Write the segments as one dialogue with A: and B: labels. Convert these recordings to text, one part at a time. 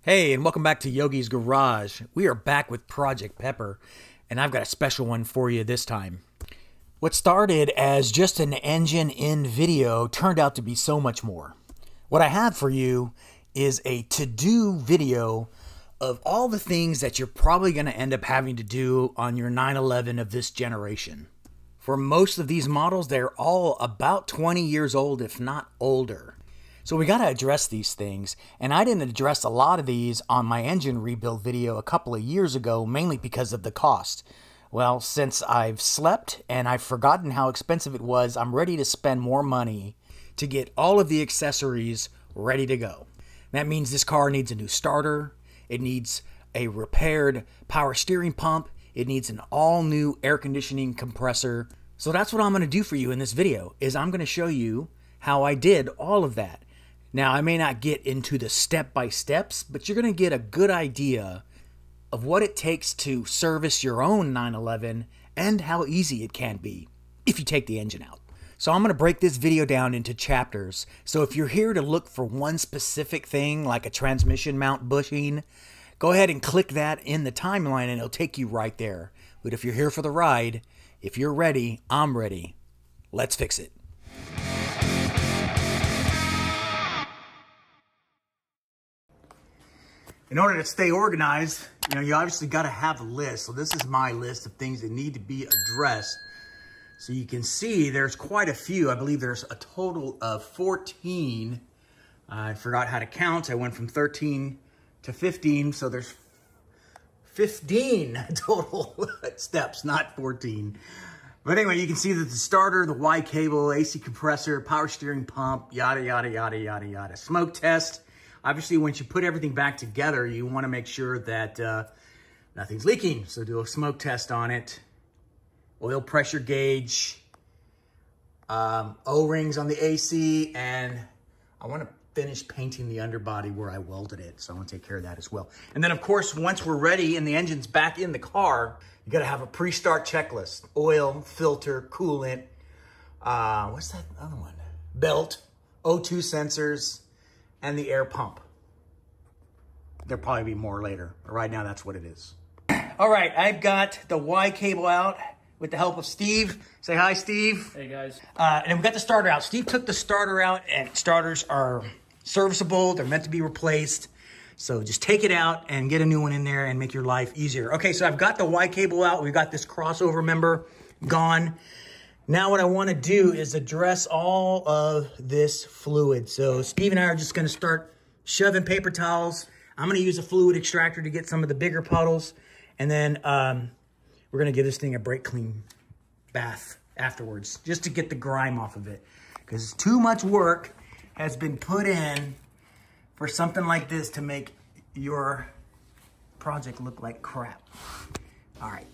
A: Hey, and welcome back to Yogi's Garage. We are back with Project Pepper, and I've got a special one for you this time. What started as just an engine in video turned out to be so much more. What I have for you is a to-do video of all the things that you're probably going to end up having to do on your 911 of this generation. For most of these models, they're all about 20 years old, if not older. So we got to address these things, and I didn't address a lot of these on my engine rebuild video a couple of years ago, mainly because of the cost. Well, since I've slept and I've forgotten how expensive it was, I'm ready to spend more money to get all of the accessories ready to go. That means this car needs a new starter, it needs a repaired power steering pump, it needs an all-new air conditioning compressor. So that's what I'm going to do for you in this video, is I'm going to show you how I did all of that. Now, I may not get into the step-by-steps, but you're going to get a good idea of what it takes to service your own 911 and how easy it can be if you take the engine out. So I'm going to break this video down into chapters. So if you're here to look for one specific thing, like a transmission mount bushing, go ahead and click that in the timeline and it'll take you right there. But if you're here for the ride, if you're ready, I'm ready. Let's fix it. In order to stay organized, you obviously got to have a list. So this is my list of things that need to be addressed. So you can see there's quite a few. I believe there's a total of 14. I forgot how to count. I went from 13 to 15. So there's 15 total steps, not 14. But anyway, you can see that the starter, the Y cable, AC compressor, power steering pump, yada, yada, yada, yada, yada. Smoke test. Obviously, once you put everything back together, you want to make sure that nothing's leaking. So do a smoke test on it. Oil pressure gauge. O-rings on the AC. And I want to finish painting the underbody where I welded it. So I want to take care of that as well. And then, of course, once we're ready and the engine's back in the car, you got to have a pre-start checklist. Oil, filter, coolant. What's that other one? Belt, O2 sensors, and the air pump. There'll probably be more later, but right now that's what it is. All right, I've got the Y cable out with the help of Steve. Say hi, Steve.
B: Hey, guys.
A: And we got the starter out. Steve took the starter out, and starters are serviceable. They're meant to be replaced. So just take it out and get a new one in there and make your life easier. Okay, so I've got the Y cable out. We've got this crossover member gone. Now what I want to do is address all of this fluid. So Steve and I are just going to start shoving paper towels. I'm going to use a fluid extractor to get some of the bigger puddles. And then we're going to give this thing a brake clean bath afterwards, just to get the grime off of it. Because too much work has been put in for something like this to make your project look like crap. All right.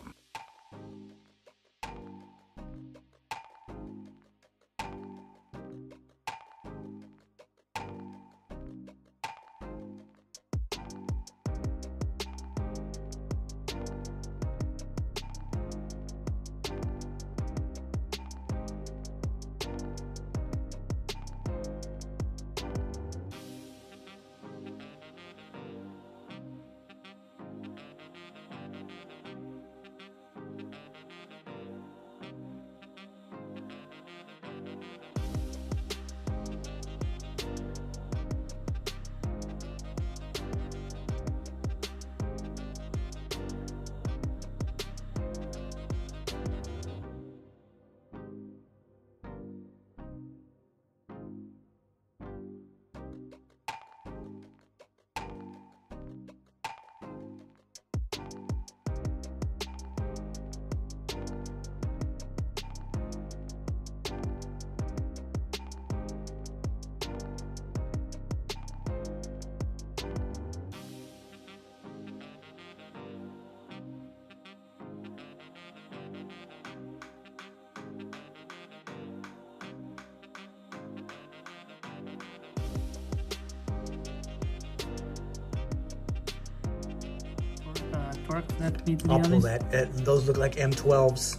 B: Torque that needs to be
A: I'll
B: on
A: pull
B: this?
A: that. Those look like M12s.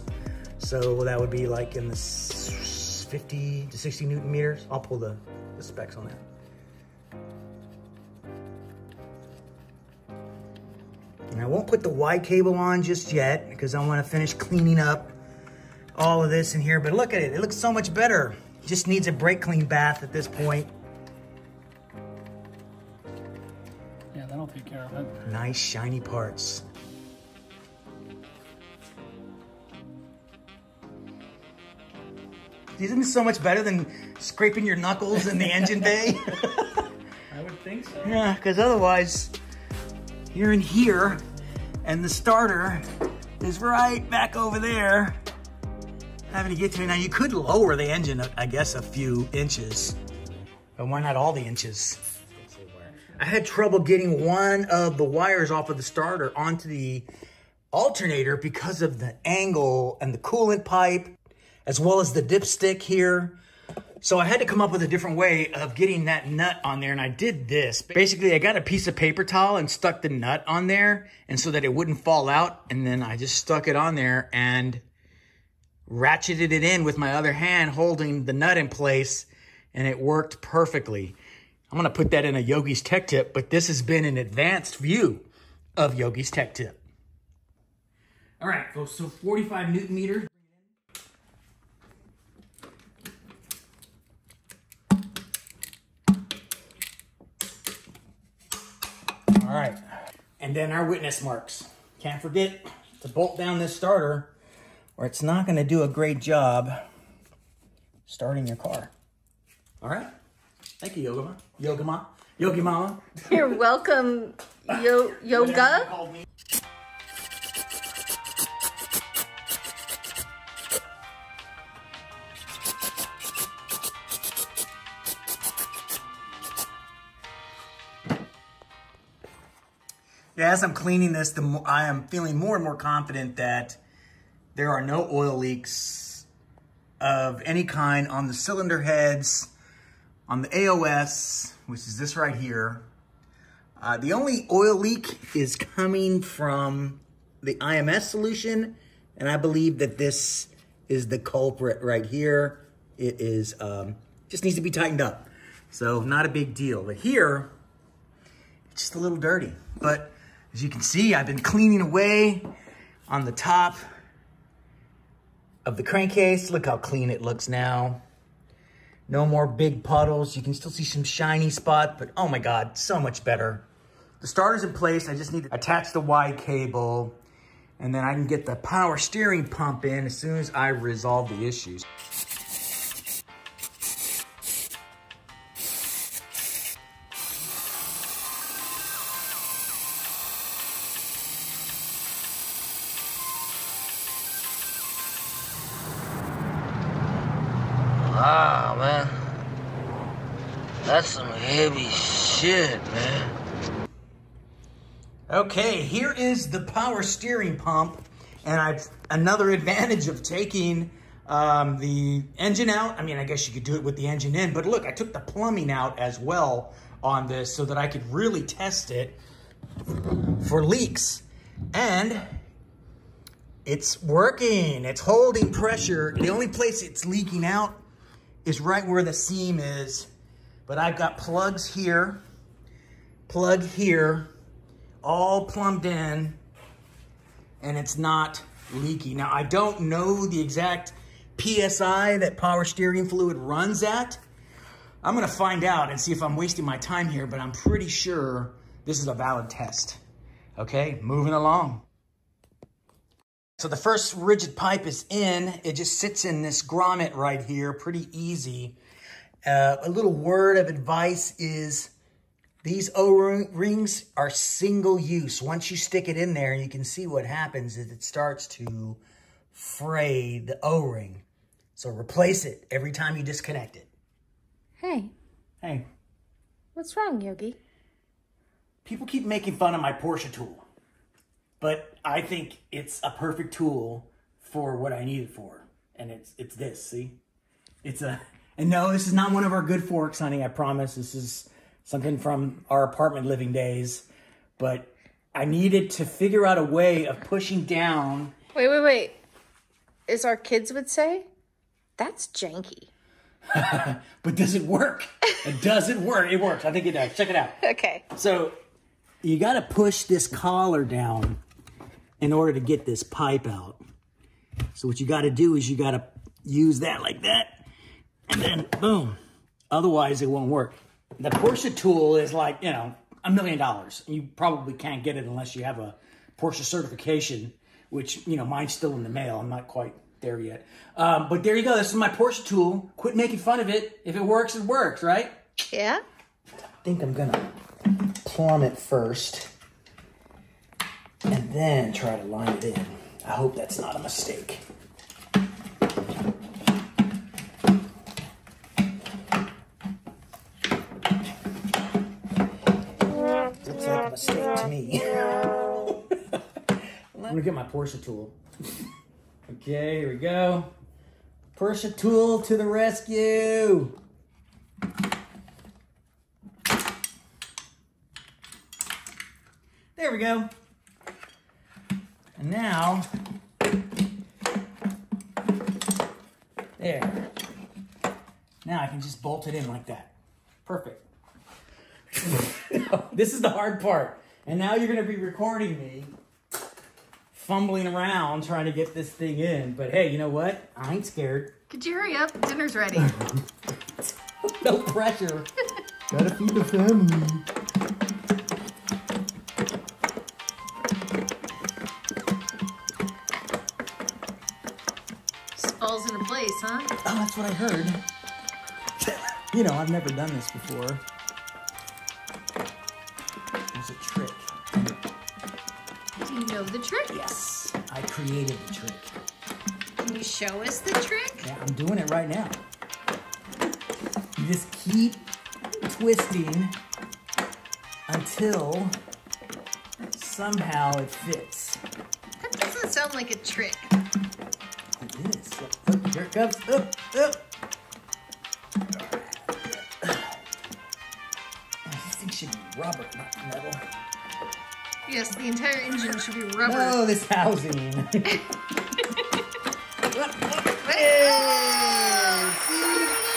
A: So that would be like in the 50 to 60 Newton meters. I'll pull the specs on that. I won't put the Y cable on just yet because I want to finish cleaning up all of this in here. But look at it. It looks so much better. Just needs a brake clean bath at this point.
B: Yeah, that'll take care of it.
A: Nice shiny parts. Isn't this so much better than scraping your knuckles in the engine bay?
B: I would think so.
A: Yeah, because otherwise you're in here and the starter is right back over there having to get to it. Now you could lower the engine, I guess, a few inches, but why not all the inches? I had trouble getting one of the wires off of the starter onto the alternator because of the angle and the coolant pipe, as well as the dipstick here. So I had to come up with a different way of getting that nut on there, and I did this. Basically, I got a piece of paper towel and stuck the nut on there, and so that it wouldn't fall out, and then I just stuck it on there and ratcheted it in with my other hand, holding the nut in place, and it worked perfectly. I'm gonna put that in a Yogi's Tech Tip, but this has been an advanced view of Yogi's Tech Tip. All right, so 45 Newton meter. All right, and then our witness marks. Can't forget to bolt down this starter or it's not gonna do a great job starting your car. All right, thank you, Yogi Mama.
C: You're welcome, Yoga.
A: Yeah, as I'm cleaning this, I am feeling more and more confident that there are no oil leaks of any kind on the cylinder heads, on the AOS, which is this right here. The only oil leak is coming from the IMS solution, and I believe that this is the culprit right here. It is just needs to be tightened up, so not a big deal. But here, it's just a little dirty. But as you can see, I've been cleaning away on the top of the crankcase. Look how clean it looks now. No more big puddles. You can still see some shiny spots, but oh my God, so much better. The starter's in place. I just need to attach the Y cable, and then I can get the power steering pump in as soon as I resolve the issues.
D: Wow, man. That's some heavy shit, man.
A: Okay, here is the power steering pump, and another advantage of taking the engine out. I mean, I guess you could do it with the engine in, but look, I took the plumbing out as well on this so that I could really test it for leaks. And it's working. It's holding pressure. The only place it's leaking out is right where the seam is. But I've got plugs here, plug here, all plumbed in, and it's not leaky. Now, I don't know the exact PSI that power steering fluid runs at. I'm gonna find out and see if I'm wasting my time here, but I'm pretty sure this is a valid test. Okay, moving along. So the first rigid pipe is in. It just sits in this grommet right here, pretty easy. A little word of advice is these O-rings are single use. Once you stick it in there, you can see what happens is it starts to fray the O-ring. So replace it every time you disconnect it.
C: Hey.
A: Hey.
C: What's wrong, Yogi?
A: People keep making fun of my Porsche tool, but I think it's a perfect tool for what I need it for. And it's this, see? And no, this is not one of our good forks, honey, I promise. This is something from our apartment living days. But I needed to figure out a way of pushing down.
C: Wait. As our kids would say, that's janky.
A: But does it work? It doesn't work. It works. I think it does. Check it out.
C: Okay.
A: So you got to push this collar down in order to get this pipe out. So what you got to do is you got to use that like that, and then boom. Otherwise, it won't work. The Porsche tool is like, you know, $1 million. You probably can't get it unless you have a Porsche certification, which, you know, mine's still in the mail. I'm not quite there yet. But there you go. This is my Porsche tool. Quit making fun of it. If it works, it works, right?
C: Yeah.
A: I think I'm going to plumb it first and then try to line it in. I hope that's not a mistake. Looks like a mistake to me. I'm gonna get my Porsche tool. Okay, here we go. Porsche tool to the rescue. There we go. And now, there. Now I can just bolt it in like that. Perfect. This is the hard part. And now you're going to be recording me fumbling around trying to get this thing in. But hey, you know what? I ain't scared.
C: Could you hurry up? Dinner's ready.
A: No pressure. Gotta feed the family.
C: Just falls into place, huh?
A: Oh, that's what I heard. You know, I've never done this before. There's a trick.
C: Do you know the trick?
A: Yes, I created the trick.
C: Can you show us the trick?
A: Yeah, I'm doing it right now. You just keep twisting until somehow it fits.
C: That doesn't sound like a trick.
A: It is. Oh, here it comes. Up, up. This thing should be rubber, not metal.
C: Yes, the entire engine should be rubber.
A: No, this housing. Hey, see?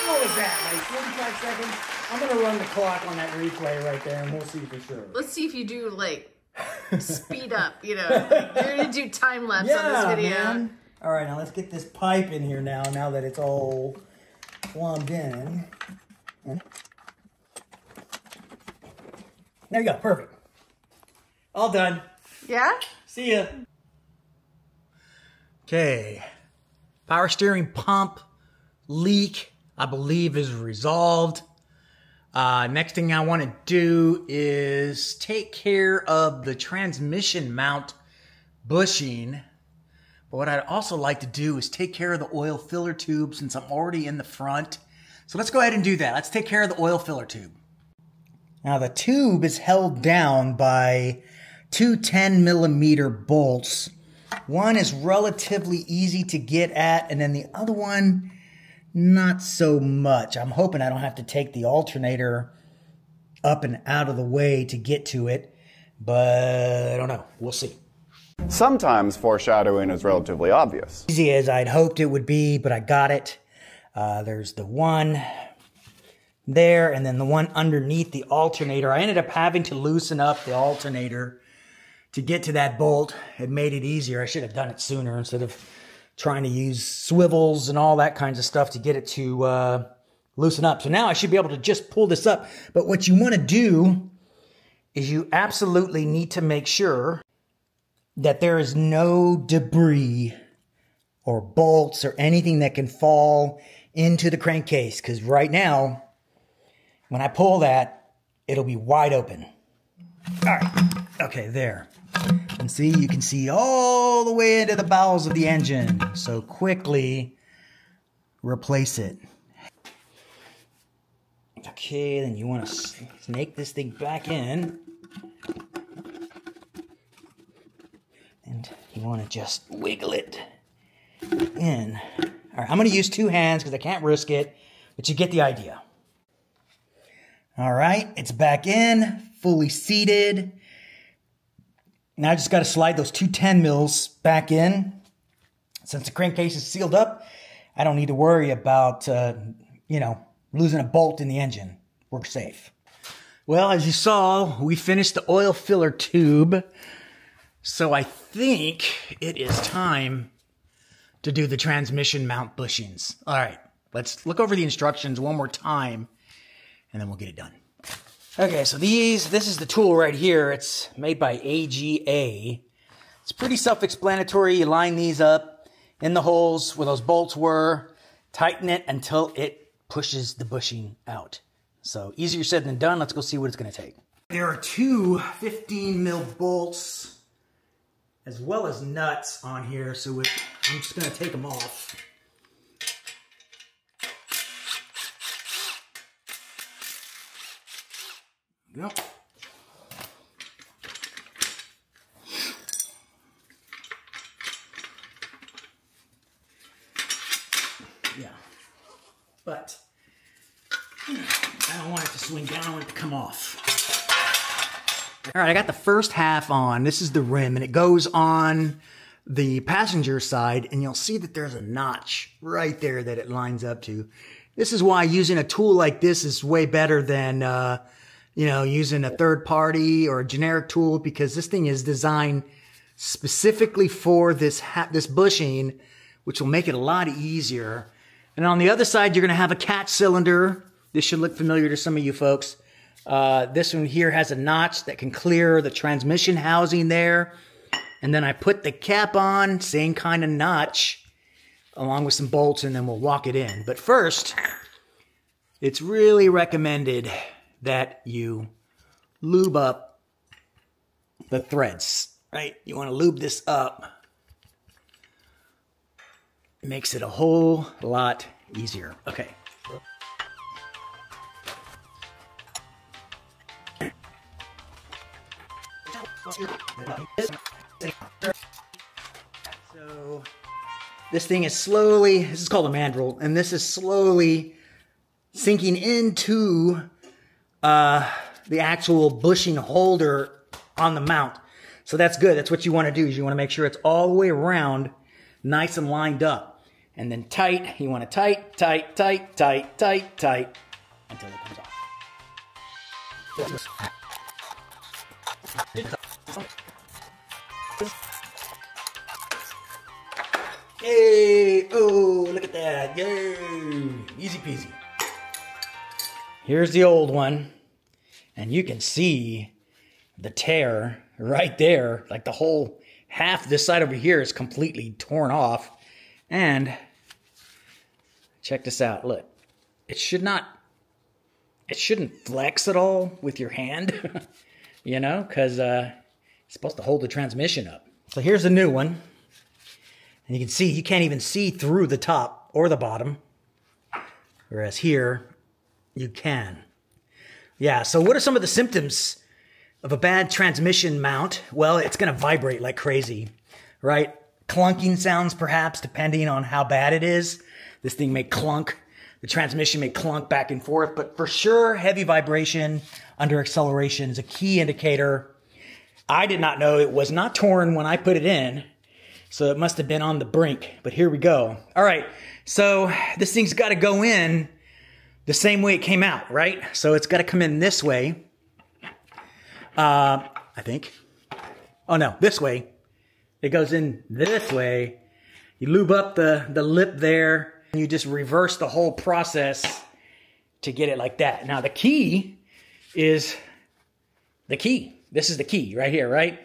A: What was that, like 45 seconds? I'm going to run the clock on that replay right there, and we'll see for sure.
C: Let's see if you do, like, speed up, you know. Like, you're going to do time-lapse on this video.
A: Man. All right, now let's get this pipe in here now that it's all plumbed in. There you go, perfect. All done.
C: Yeah?
A: See ya. Okay. Power steering pump leak, I believe, is resolved. Next thing I want to do is take care of the transmission mount bushing. But what I'd also like to do is take care of the oil filler tube since I'm already in the front. So let's go ahead and do that. Let's take care of the oil filler tube. Now the tube is held down by two 10mm bolts. One is relatively easy to get at, and then the other one, not so much. I'm hoping I don't have to take the alternator up and out of the way to get to it, but I don't know. We'll see.
E: Sometimes foreshadowing is relatively obvious.
A: Easy as I'd hoped it would be, but I got it. There's the one there, and then the one underneath the alternator. I ended up having to loosen up the alternator to get to that bolt. It made it easier. I should have done it sooner instead of trying to use swivels and all that kinds of stuff to get it to loosen up. So now I should be able to just pull this up. But what you want to do is you absolutely need to make sure that there is no debris or bolts or anything that can fall into the crankcase. Because right now, when I pull that, it'll be wide open. All right. Okay, there. And see, you can see all the way into the bowels of the engine. So quickly replace it. Okay, then you want to snake this thing back in. And you want to just wiggle it in. All right, I'm going to use two hands because I can't risk it, but you get the idea. All right, it's back in, fully seated. Now I just got to slide those two 10mm back in. Since the crankcase is sealed up, I don't need to worry about, losing a bolt in the engine. We're safe. Well, as you saw, we finished the oil filler tube. So I think it is time to do the transmission mount bushings. All right, let's look over the instructions one more time, and then we'll get it done. Okay, so this is the tool right here. It's made by AGA. It's pretty self-explanatory. You line these up in the holes where those bolts were, tighten it until it pushes the bushing out. So easier said than done. Let's go see what it's going to take. There are two 15 mil bolts as well as nuts on here. So I'm just going to take them off. There we go. Yeah, but I don't want it to swing down. I want it to come off. All right, I got the first half on. This is the rim, and it goes on the passenger side, and you'll see that there's a notch right there that it lines up to. This is why using a tool like this is way better than, using a third party or a generic tool, because this thing is designed specifically for this bushing, which will make it a lot easier. And on the other side, you're going to have a catch cylinder. This should look familiar to some of you folks. This one here has a notch that can clear the transmission housing there. And then I put the cap on, same kind of notch, along with some bolts, and then we'll walk it in. But first, it's really recommended that you lube up the threads, right? You want to lube this up. It makes it a whole lot easier. Okay. So this thing is slowly, this is called a mandrel, and this is slowly sinking into the actual bushing holder on the mount. So that's good. That's what you want to do, is you want to make sure it's all the way around, nice and lined up. And then tight, you want to tight, tight, tight, tight, tight, tight, until it comes off. Hey, oh, look at that. Yay, easy peasy. Here's the old one, and you can see the tear right there. Like the whole half this side over here is completely torn off. And check this out. Look, it shouldn't flex at all with your hand, because it's supposed to hold the transmission up. So here's the new one. And you can see, you can't even see through the top or the bottom. Whereas here, you can. Yeah, so what are some of the symptoms of a bad transmission mount? Well, it's going to vibrate like crazy, right? Clunking sounds, perhaps, depending on how bad it is. This thing may clunk. The transmission may clunk back and forth. But for sure, heavy vibration under acceleration is a key indicator. I did not know it was not torn when I put it in. So it must have been on the brink. But here we go. All right. So this thing's got to go in the same way it came out, right? So it's got to come in this way. I think. Oh, no. This way. It goes in this way. You lube up the lip there. And you just reverse the whole process to get it like that. Now, the key is the key. This is the key right here, right?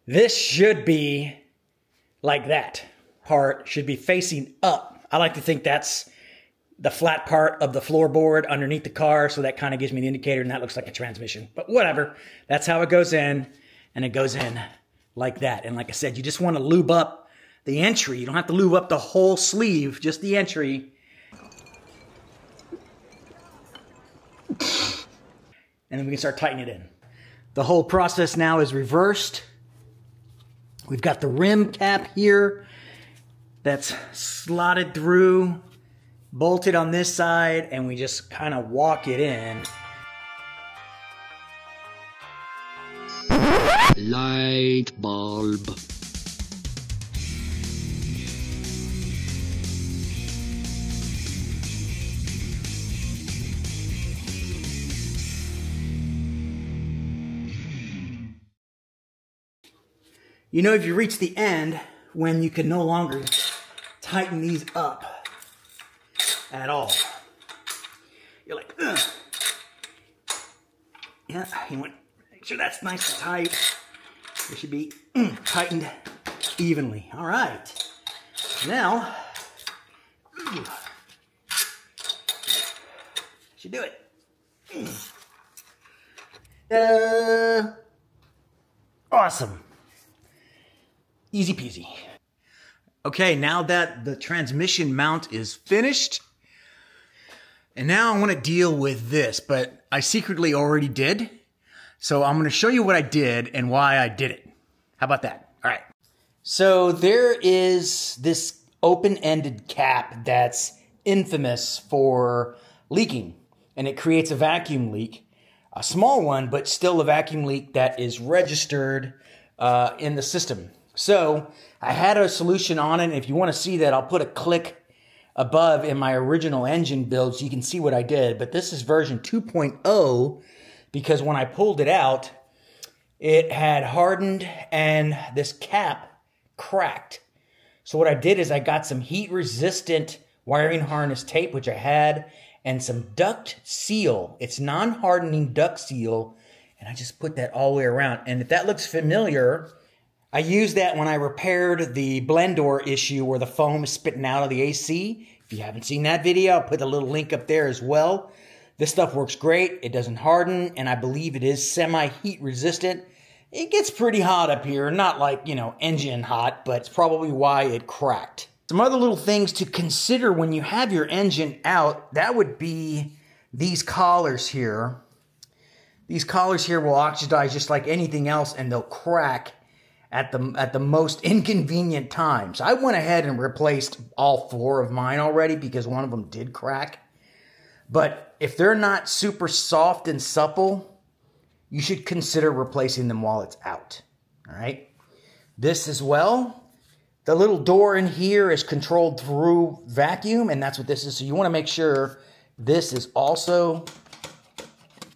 A: This should be like that. Part should be facing up. I like to think that's the flat part of the floorboard underneath the car, so that kind of gives me an indicator, and that looks like a transmission. But whatever. That's how it goes in, and it goes in like that. And like I said, you just want to lube up the entry. You don't have to lube up the whole sleeve, just the entry. And then we can start tightening it in. The whole process now is reversed. We've got the rim cap here that's slotted through, bolted on this side, and we just kind of walk it in.
F: Light bulb.
A: You know if you reach the end when you can no longer tighten these up at all. You're like, ugh. Yeah, you want to make sure that's nice and tight. It should be tightened evenly. All right. Now, should do it. Awesome. Easy peasy. Okay, now that the transmission mount is finished, and now I want to deal with this, but I secretly already did. So I'm going to show you what I did and why I did it. How about that? All right. So there is this open-ended cap that's infamous for leaking, and it creates a vacuum leak. A small one, but still a vacuum leak that is registered in the system. So I had a solution on it. If you want to see that, I'll put a click above in my original engine build so you can see what I did. But this is version 2.0 because when I pulled it out, it had hardened and this cap cracked. So what I did is I got some heat-resistant wiring harness tape, which I had, and some duct seal. It's non-hardening duct seal, and I just put that all the way around. And if that looks familiar, I used that when I repaired the blend door issue where the foam is spitting out of the AC. If you haven't seen that video, I'll put a little link up there as well. This stuff works great. It doesn't harden, and I believe it is semi-heat resistant. It gets pretty hot up here, not like, you know, engine hot, but it's probably why it cracked. Some other little things to consider when you have your engine out, that would be these collars here. These collars here will oxidize just like anything else, and they'll crack at the most inconvenient times. I went ahead and replaced all 4 of mine already because one of them did crack. But if they're not super soft and supple, you should consider replacing them while it's out. All right. This as well. The little door in here is controlled through vacuum, and that's what this is. So you want to make sure this is also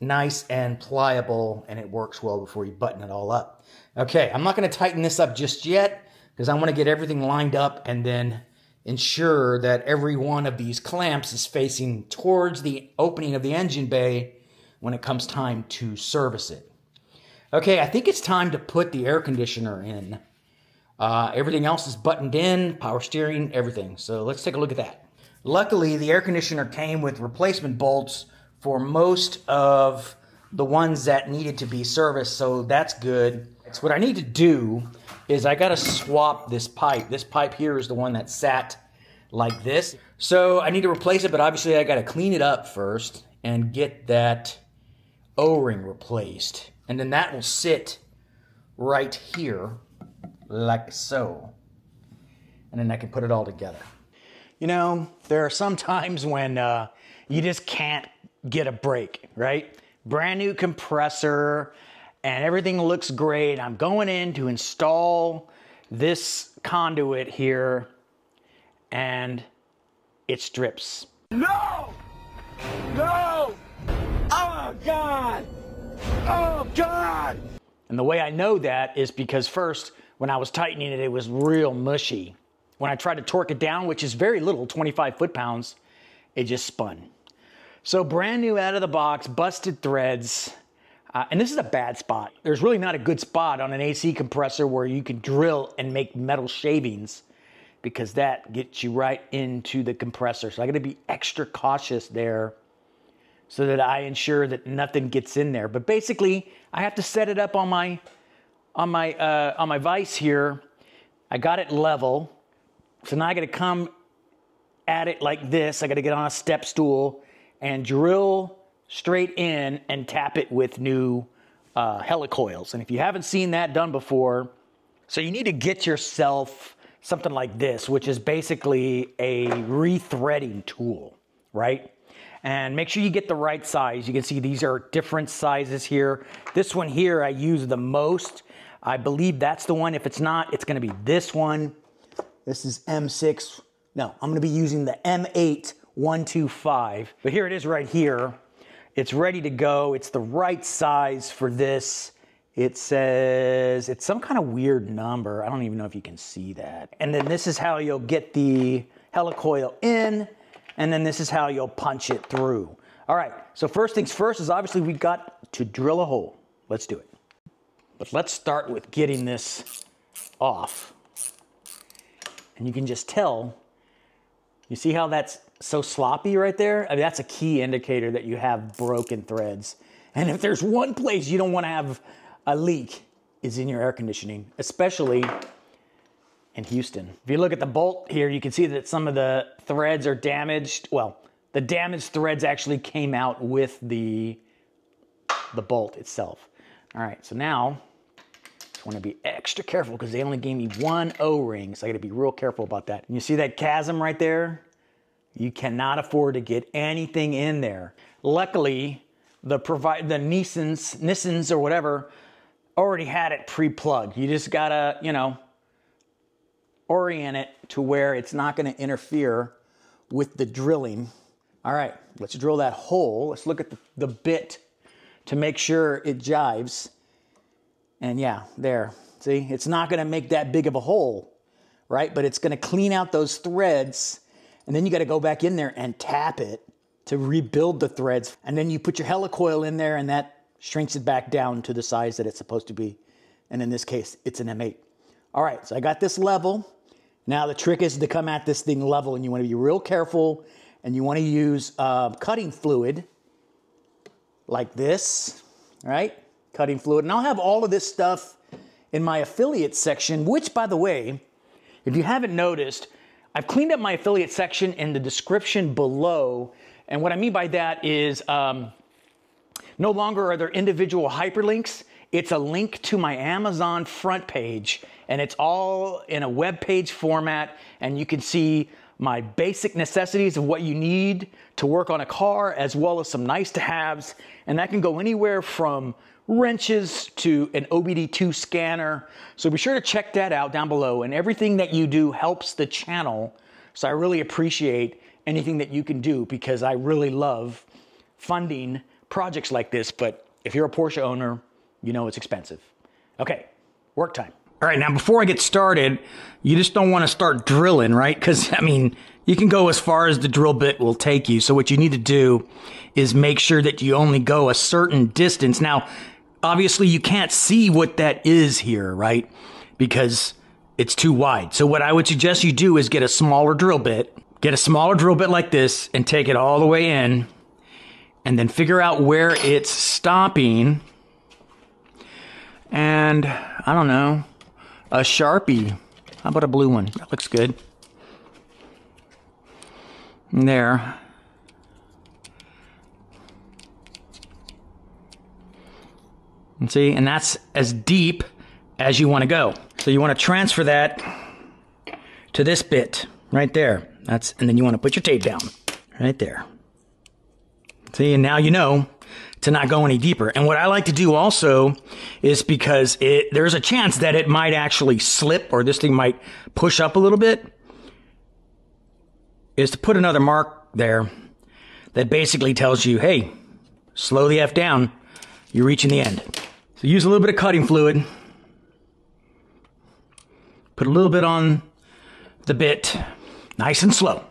A: nice and pliable and it works well before you button it all up. Okay, I'm not going to tighten this up just yet because I want to get everything lined up and then ensure that every one of these clamps is facing towards the opening of the engine bay when it comes time to service it. Okay, I think it's time to put the air conditioner in. Everything else is buttoned in, power steering, everything. So let's take a look at that. Luckily, the air conditioner came with replacement bolts for most of the ones that needed to be serviced, so that's good. So what I need to do is I got to swap this pipe. This pipe here is the one that sat like this. So I need to replace it, but obviously I got to clean it up first and get that O-ring replaced. And then that will sit right here like so. And then I can put it all together. You know, there are some times when you just can't get a break, right? Brand new compressor and everything looks great. I'm going in to install this conduit here and it strips.
G: No! No! Oh, God! Oh, God!
A: And the way I know that is because first, when I was tightening it, it was real mushy. When I tried to torque it down, which is very little, 25 foot-pounds, it just spun. So brand new out of the box, busted threads. And this is a bad spot. There's really not a good spot on an AC compressor where you can drill and make metal shavings because that gets you right into the compressor. So I got to be extra cautious there so that I ensure that nothing gets in there. But basically, I have to set it up on my vise here. I got it level. So now I got to come at it like this. I got to get on a step stool and drill straight in and tap it with new helicoils. And if you haven't seen that done before, so you need to get yourself something like this, which is basically a rethreading tool, right? And make sure you get the right size. You can see these are different sizes here. This one here I use the most. I believe that's the one. If it's not, it's going to be this one. This is M6. No, I'm going to be using the M8 125. But here it is right here. It's ready to go. It's the right size for this. It says, it's some kind of weird number. I don't even know if you can see that. And then this is how you'll get the helicoil in, and then this is how you'll punch it through. All right, so first things first is obviously we got to drill a hole. Let's do it. But let's start with getting this off. And you can just tell, you see how that's so sloppy right there? I mean, that's a key indicator that you have broken threads. And if there's one place you don't want to have a leak, is in your air conditioning, especially in Houston. If you look at the bolt here, you can see that some of the threads are damaged. Well, the damaged threads actually came out with the bolt itself. All right, so now I want to be extra careful because they only gave me one O-ring, so I got to be real careful about that. And you see that chasm right there? You cannot afford to get anything in there. Luckily, the Nissans or whatever already had it pre-plugged. You just gotta, you know, orient it to where it's not gonna interfere with the drilling. All right, let's drill that hole. Let's look at the bit to make sure it jives. And yeah, there, see? It's not gonna make that big of a hole, right? But it's gonna clean out those threads, and then you gotta go back in there and tap it to rebuild the threads. And then you put your helicoil in there, and that shrinks it back down to the size that it's supposed to be. And in this case, it's an M8. All right, so I got this level. Now the trick is to come at this thing level, and you wanna be real careful, and you wanna use cutting fluid like this, right? Cutting fluid. And I'll have all of this stuff in my affiliate section, which, by the way, if you haven't noticed, I've cleaned up my affiliate section in the description below. And what I mean by that is no longer are there individual hyperlinks. It's a link to my Amazon front page, and it's all in a web page format, and you can see my basic necessities of what you need to work on a car, as well as some nice to haves. And that can go anywhere from wrenches to an OBD2 scanner. So be sure to check that out down below. And everything that you do helps the channel. So I really appreciate anything that you can do, because I really love funding projects like this. But if you're a Porsche owner, you know it's expensive. Okay, work time. All right, now before I get started, you just don't want to start drilling, right? Because, I mean, you can go as far as the drill bit will take you. So what you need to do is make sure that you only go a certain distance. Now, obviously, you can't see what that is here, right? Because it's too wide. So what I would suggest you do is get a smaller drill bit. Get a smaller drill bit like this and take it all the way in. And then figure out where it's stopping. And, I don't know, a Sharpie. How about a blue one? That looks good. There. And see, and that's as deep as you want to go. So you want to transfer that to this bit right there. And then you want to put your tape down right there. See, and now you know to not go any deeper. And what I like to do also is, because there's a chance that it might actually slip, or this thing might push up a little bit, is to put another mark there that basically tells you, hey, slow the F down, you're reaching the end. So use a little bit of cutting fluid. Put a little bit on the bit, nice and slow.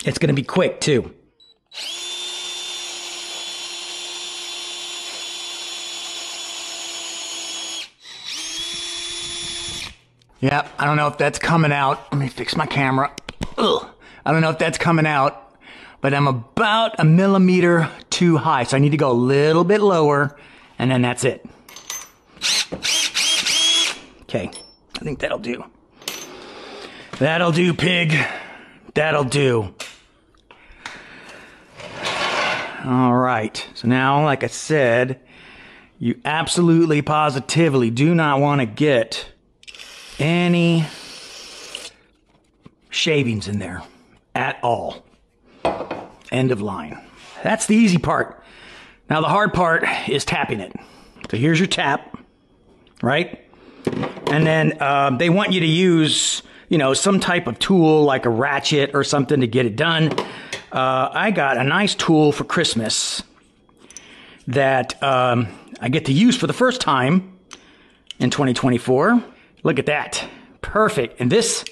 A: It's going to be quick too. Yep, I don't know if that's coming out. Let me fix my camera. Ugh. I don't know if that's coming out, but I'm about 1 millimeter too high. So I need to go a little bit lower, and then that's it. Okay, I think that'll do. That'll do, pig. That'll do. All right, so now, like I said, you absolutely positively do not want to get any shavings in there at all. End of line. That's the easy part. Now the hard part is tapping it. So here's your tap, right? And then they want you to use you know, some type of tool like a ratchet or something to get it done, I got a nice tool for Christmas that I get to use for the first time in 2024. Look at that. Perfect. And this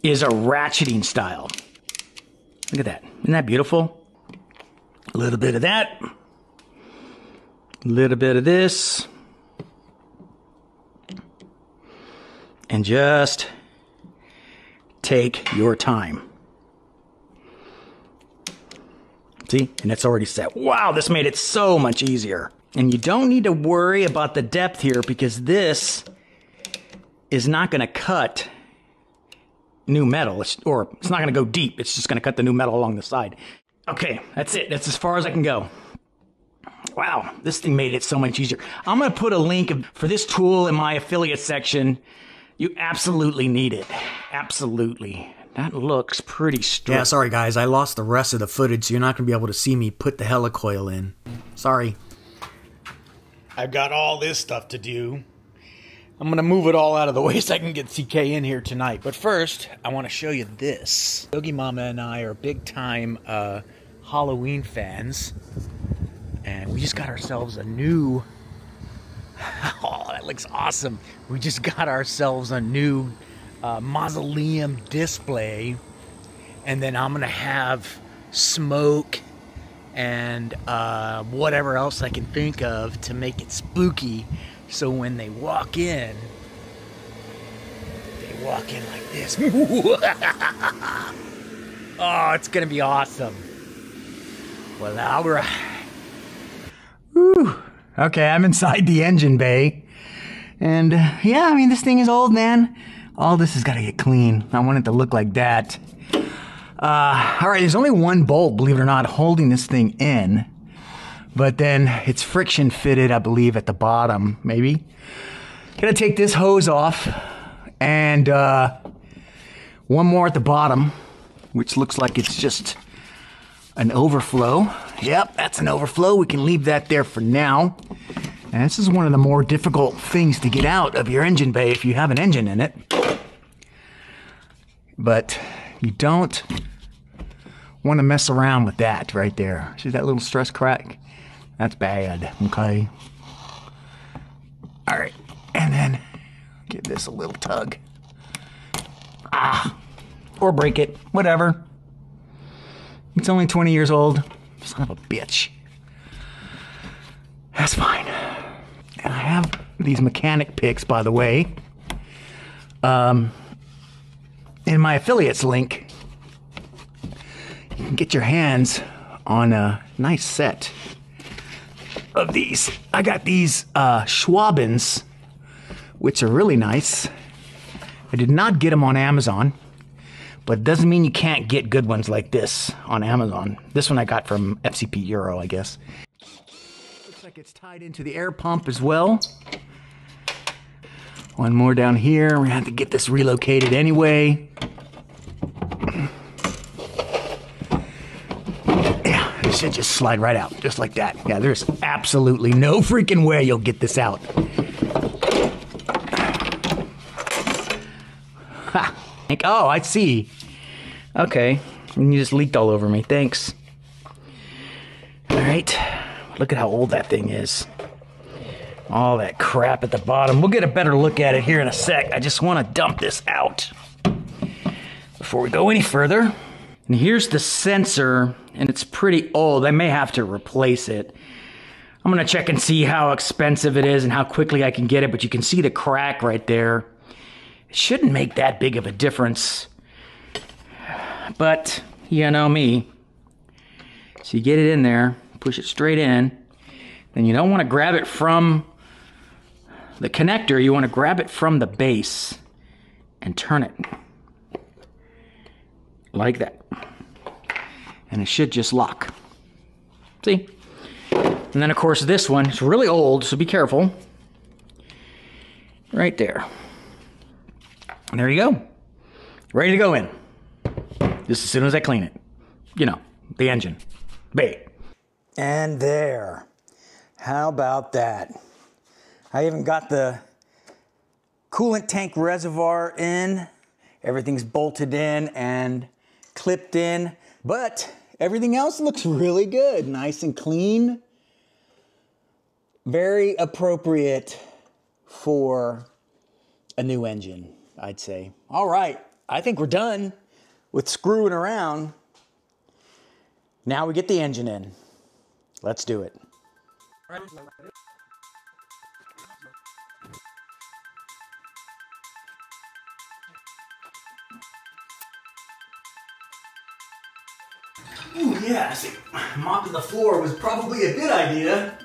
A: is a ratcheting style. Look at that. Isn't that beautiful? A little bit of that. A little bit of this. And just take your time. See? And it's already set. Wow, this made it so much easier. And you don't need to worry about the depth here because this is not going to cut new metal. It's not going to go deep. It's just going to cut the new metal along the side. Okay, that's it. That's as far as I can go. Wow, this thing made it so much easier. I'm going to put a link for this tool in my affiliate section. You absolutely need it. Absolutely. That looks pretty strong.
H: Yeah, sorry guys, I lost the rest of the footage, so you're not going to be able to see me put the helicoil in. Sorry.
A: I've got all this stuff to do. I'm going to move it all out of the way so I can get CK in here tonight. But first, I want to show you this. Yogi Mama and I are big time Halloween fans. And we just got ourselves a new... Oh, that looks awesome. We just got ourselves a new mausoleum display. And then I'm going to have smoke and whatever else I can think of to make it spooky. So when they walk in like this. Oh, it's going to be awesome. Well, all right. Whew. Okay, I'm inside the engine bay. And yeah, I mean, this thing is old, man. All this has got to get clean. I want it to look like that. All right, there's only one bolt, believe it or not, holding this thing in. But then it's friction fitted, I believe, at the bottom, maybe. Gonna take this hose off and one more at the bottom, which looks like it's just an overflow. Yep, that's an overflow. We can leave that there for now. And this is one of the more difficult things to get out of your engine bay if you have an engine in it. But you don't want to mess around with that right there. See that little stress crack? That's bad, okay? All right, and then give this a little tug. Or break it, whatever. It's only 20 years old. Son of a bitch. That's fine. And I have these mechanic picks, by the way. In my affiliates link, you can get your hands on a nice set of these. I got these Schwabens, which are really nice. I did not get them on Amazon. But it doesn't mean you can't get good ones like this on Amazon. This one I got from FCP Euro, I guess. Looks like it's tied into the air pump as well. One more down here. We're gonna have to get this relocated anyway. Yeah, it should just slide right out, just like that. Yeah, there's absolutely no freaking way you'll get this out. Ha! Oh, I see. Okay, and you just leaked all over me. Thanks. All right, look at how old that thing is. All that crap at the bottom. We'll get a better look at it here in a sec. I just want to dump this out before we go any further. And here's the sensor, and it's pretty old. I may have to replace it. I'm gonna check and see how expensive it is and how quickly I can get it, but you can see the crack right there. It shouldn't make that big of a difference. But, you know me. So you get it in there, push it straight in. Then you don't want to grab it from the connector. You want to grab it from the base and turn it. Like that. And it should just lock. See? And then, of course, this one is really old, so be careful. Right there. And there you go. Ready to go in. Just as soon as I clean it. You know, the engine. Bay. And there. How about that? I even got the coolant tank reservoir in. Everything's bolted in and clipped in, but everything else looks really good. Nice and clean. Very appropriate for a new engine, I'd say. All right, I think we're done with screwing around. Now we get the engine in. Let's do it. Ooh, yeah, see, mopping the floor was probably a good idea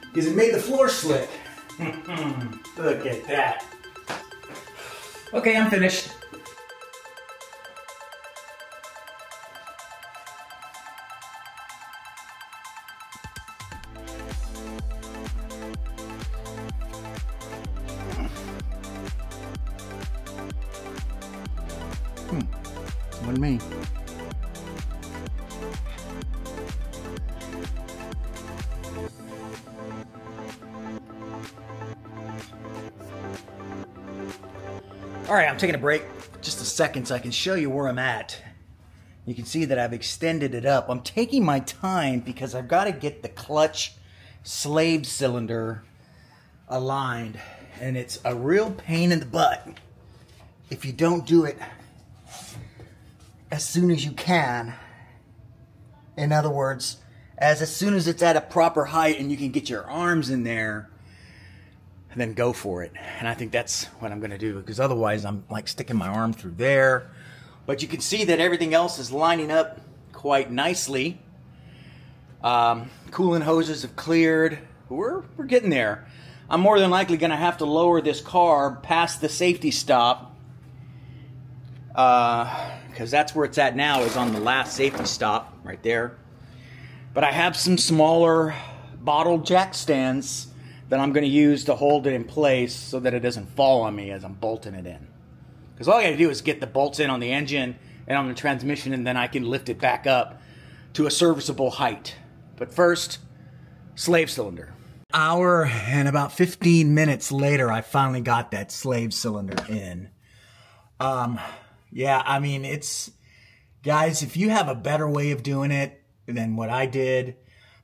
A: because it made the floor slick. Look at that. Okay, I'm finished. Wasn't me. All right, I'm taking a break. Just a second so I can show you where I'm at. You can see that I've extended it up. I'm taking my time because I've got to get the clutch slave cylinder aligned. And it's a real pain in the butt if you don't do it as soon as you can. In other words, as soon as it's at a proper height and you can get your arms in there, and then go for it. And I think that's what I'm gonna do, because otherwise I'm like sticking my arm through there. But you can see that everything else is lining up quite nicely. Coolant hoses have cleared. We're getting there. I'm more than likely gonna have to lower this car past the safety stop, because that's where it's at now, is on the last safety stop right there. But I have some smaller bottle jack stands that I'm going to use to hold it in place so that it doesn't fall on me as I'm bolting it in. Because all I got to do is get the bolts in on the engine and on the transmission, and then I can lift it back up to a serviceable height. But first, slave cylinder. Hour and about 15 minutes later, I finally got that slave cylinder in. Yeah, I mean, guys, if you have a better way of doing it than what I did,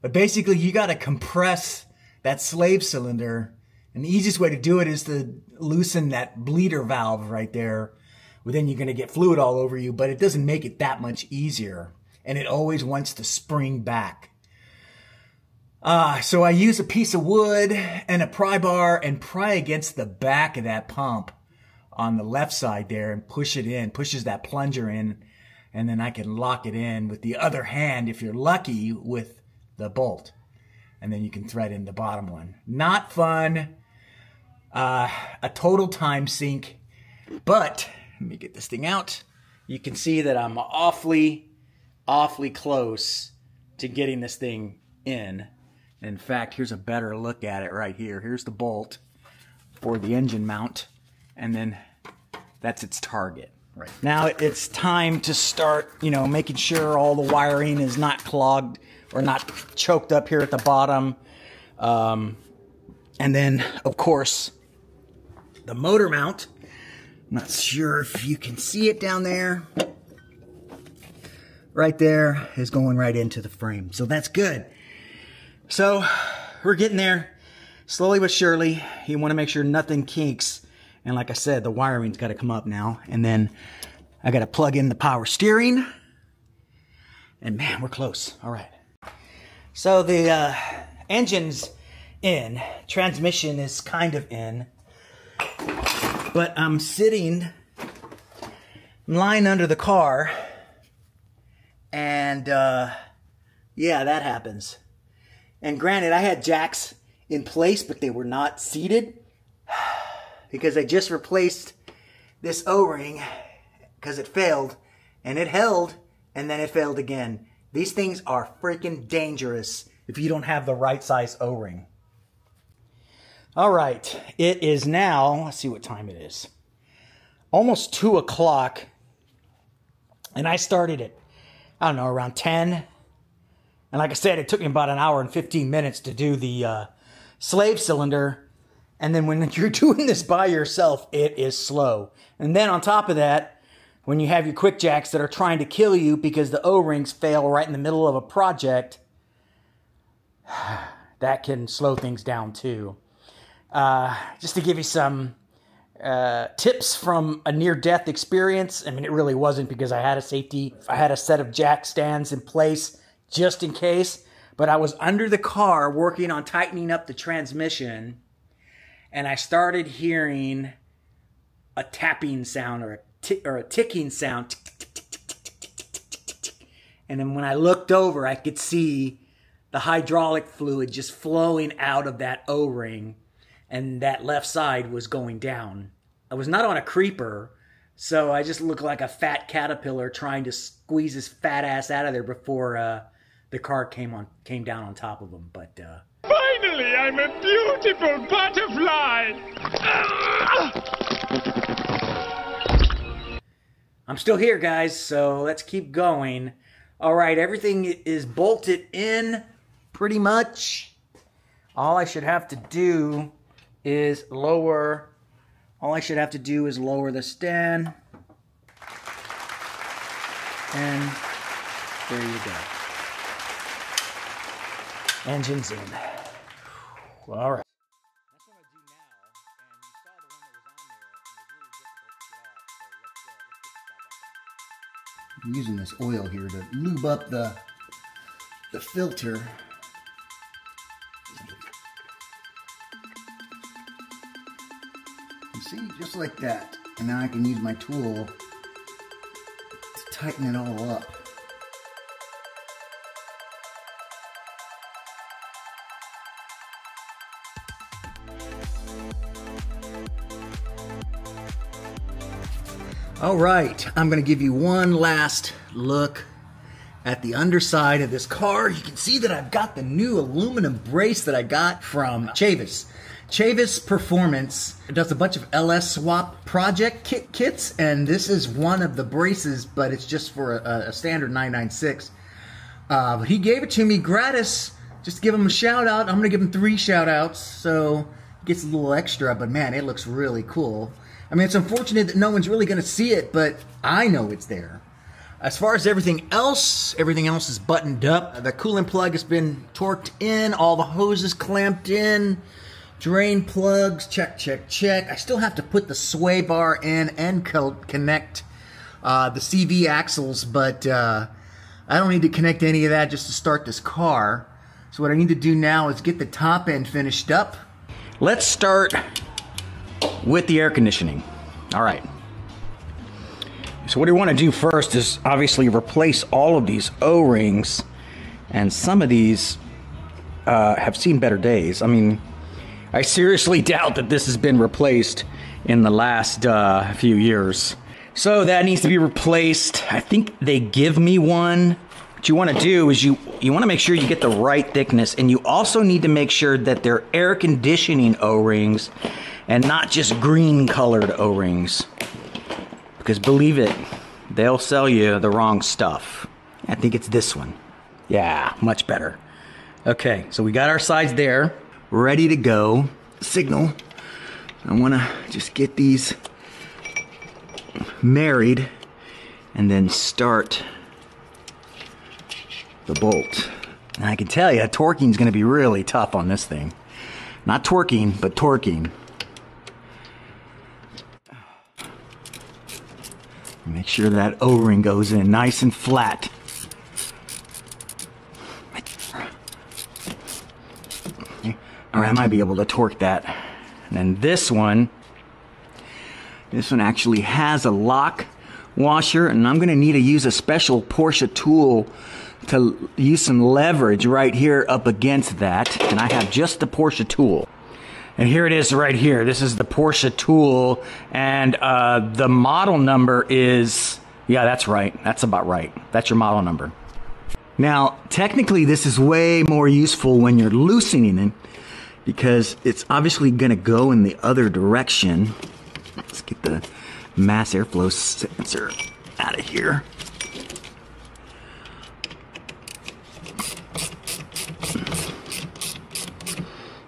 A: but basically you got to compress that slave cylinder, and the easiest way to do it is to loosen that bleeder valve right there. Well, then you're going to get fluid all over you, but it doesn't make it that much easier, and it always wants to spring back. So I use a piece of wood and a pry bar and pry against the back of that pump on the left side there and push it in, pushes that plunger in, and then I can lock it in with the other hand, if you're lucky, with the bolt. And then you can thread in the bottom one. Not fun. A total time sink. But, let me get this thing out. You can see that I'm awfully close to getting this thing in. In fact, here's a better look at it right here. Here's the bolt for the engine mount. And then that's its target. Right. Now it's time to start, making sure all the wiring is not clogged or not choked up here at the bottom. And then, of course, the motor mount. I'm not sure if you can see it down there. Right there is going right into the frame. So that's good. So we're getting there slowly but surely. You want to make sure nothing kinks. And like I said, the wiring's got to come up now. And then I got to plug in the power steering. And man, we're close. All right. So the engine's in. Transmission is kind of in. But I'm lying under the car. And yeah, that happens. And granted, I had jacks in place, but they were not seated. Because I just replaced this O-ring because it failed. And it held, and then it failed again. These things are freaking dangerous if you don't have the right size O-ring. All right, it is now, let's see what time it is. Almost 2 o'clock. And I started at, I don't know, around 10. And like I said, it took me about an hour and 15 minutes to do the slave cylinder. And then when you're doing this by yourself, it is slow. And then on top of that, when you have your quick jacks that are trying to kill you because the O-rings fail right in the middle of a project, that can slow things down too. Just to give you some tips from a near-death experience. I mean, it really wasn't because I had a set of jack stands in place just in case, but I was under the car working on tightening up the transmission, and I started hearing a tapping sound or a ticking sound. And then when I looked over, I could see the hydraulic fluid just flowing out of that O-ring, and that left side was going down. I was not on a creeper, so I just looked like a fat caterpillar trying to squeeze his fat ass out of there before the car came down on top of him. But
G: Finally, I'm a beautiful butterfly!
A: I'm still here, guys, so let's keep going. All right, everything is bolted in pretty much. All I should have to do is lower the stand. And there you go. Engine's in. All right.
H: I'm using this oil here to lube up the filter. You see, just like that. And now I can use my tool to tighten it all up. All right, I'm gonna give you one last look at the underside of this car. You can see that I've got the new aluminum brace that I got from Chavis. Chavis Performance does a bunch of LS swap project kits, and this is one of the braces, but it's just for a standard 996. But he gave it to me gratis, just to give him a shout out. I'm gonna give him 3 shout outs, so it gets a little extra, but man, it looks really cool. I mean, it's unfortunate that no one's really going to see it, but I know it's there. As far as everything else is buttoned up. The coolant plug has been torqued in, all the hoses clamped in, drain plugs, check, check, check. I still have to put the sway bar in and connect the CV axles, but I don't need to connect any of that just to start this car. So what I need to do now is get the top end finished up. Let's start with the air conditioning. All right. So what you want to do first is obviously replace all of these O-rings, and some of these have seen better days. I mean, I seriously doubt that this has been replaced in the last few years. So that needs to be replaced. I think they give me one. What you want to do is you want to make sure you get the right thickness, and you also need to make sure that they're air conditioning O-rings and not just green colored O-rings, because believe it, they'll sell you the wrong stuff. I think it's this one. Yeah, much better. Okay, so we got our sides there, ready to go. Signal. I want to just get these married and then start the bolt. And I can tell you, torquing is going to be really tough on this thing. Not twerking, but torquing. Make sure that O-ring goes in nice and flat. All right, I might be able to torque that. And then this one actually has a lock washer, and I'm going to need to use a special Porsche tool to use some leverage right here up against that. And I have just the Porsche tool. And here it is right here. This is the Porsche tool, and the model number is, yeah, that's right. That's about right. That's your model number. Now, technically, this is way more useful when you're loosening it, because it's obviously going to go in the other direction. Let's get the mass airflow sensor out of here.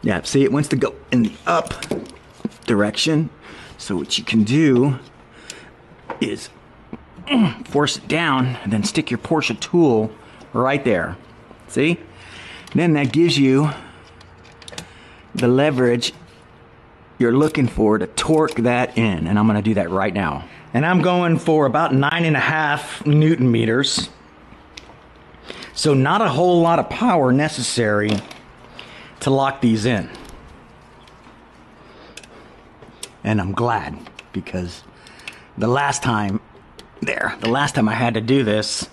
H: Yeah, see, it wants to go in the up direction. So what you can do is force it down, and then stick your Porsche tool right there. See? Then that gives you the leverage you're looking for to torque that in, and I'm going to do that right now. And I'm going for about 9.5 Newton meters. So not a whole lot of power necessary to lock these in. And I'm glad, because the last time I had to do this,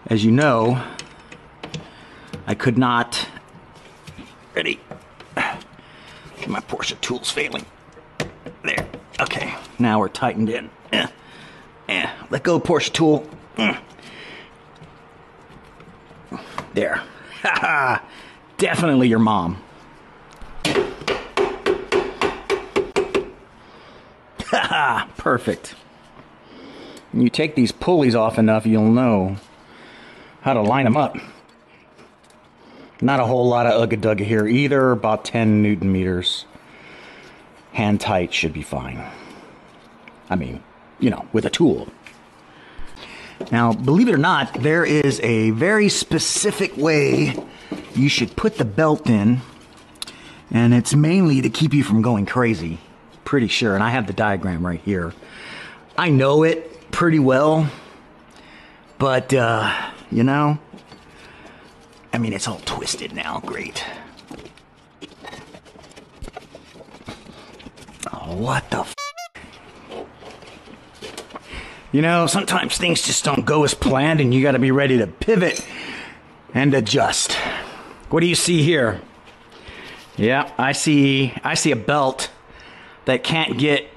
H: as you know, I could not. Ready? My Porsche tool's failing. There. Okay. Now we're tightened in. Let go, Porsche tool. There. Haha. Definitely your mom. Haha. Perfect. When you take these pulleys off enough, you'll know how to line them up. Not a whole lot of ugga-dugga here either, about 10 Newton meters. Hand tight should be fine. I mean, you know, with a tool. Now, believe it or not, there is a very specific way you should put the belt in, and it's mainly to keep you from going crazy. Pretty sure, and I have the diagram right here. I know it pretty well, but, you know, I mean, it's all twisted now. Great. Oh, what the f? You know, sometimes things just don't go as planned, and you got to be ready to pivot and adjust. What do you see here? Yeah, I see a belt that can't get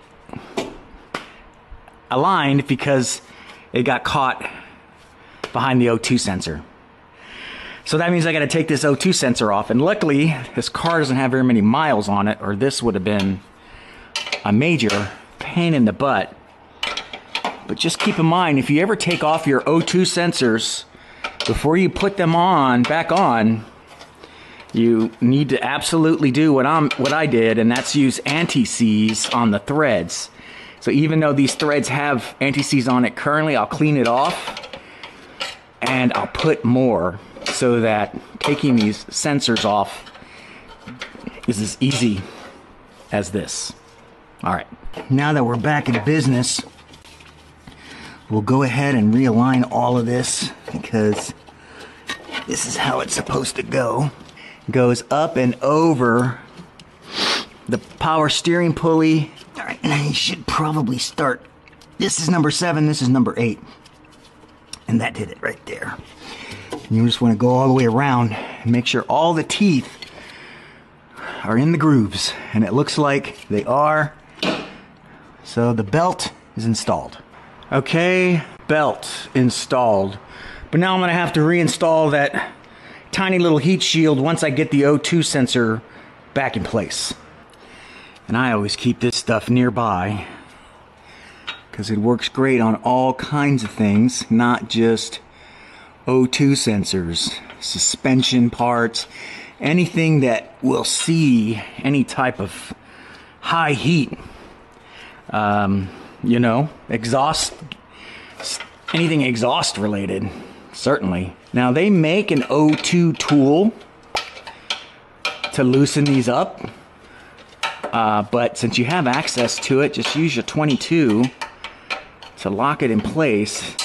H: aligned because it got caught behind the O2 sensor. So that means I got to take this O2 sensor off, and luckily this car doesn't have very many miles on it, or this would have been a major pain in the butt. But just keep in mind, if you ever take off your O2 sensors before you put them back on, you need to absolutely do what I did, and that's use anti-seize on the threads. So even though these threads have anti-seize on it currently, I'll clean it off and I'll put more, so that taking these sensors off is as easy as this. All right, now that we're back in business, we'll go ahead and realign all of this, because this is how it's supposed to go. It goes up and over the power steering pulley. All right, and you should probably start. This is number 7, this is number 8. And that did it right there. And you just want to go all the way around and make sure all the teeth are in the grooves. And it looks like they are. So the belt is installed. Okay, belt installed. But now I'm going to have to reinstall that tiny little heat shield once I get the O2 sensor back in place. And I always keep this stuff nearby, because it works great on all kinds of things, not just O2 sensors, suspension parts, anything that will see any type of high heat. You know, exhaust, anything exhaust related, certainly. Now they make an O2 tool to loosen these up, but since you have access to it, just use your 22 to lock it in place.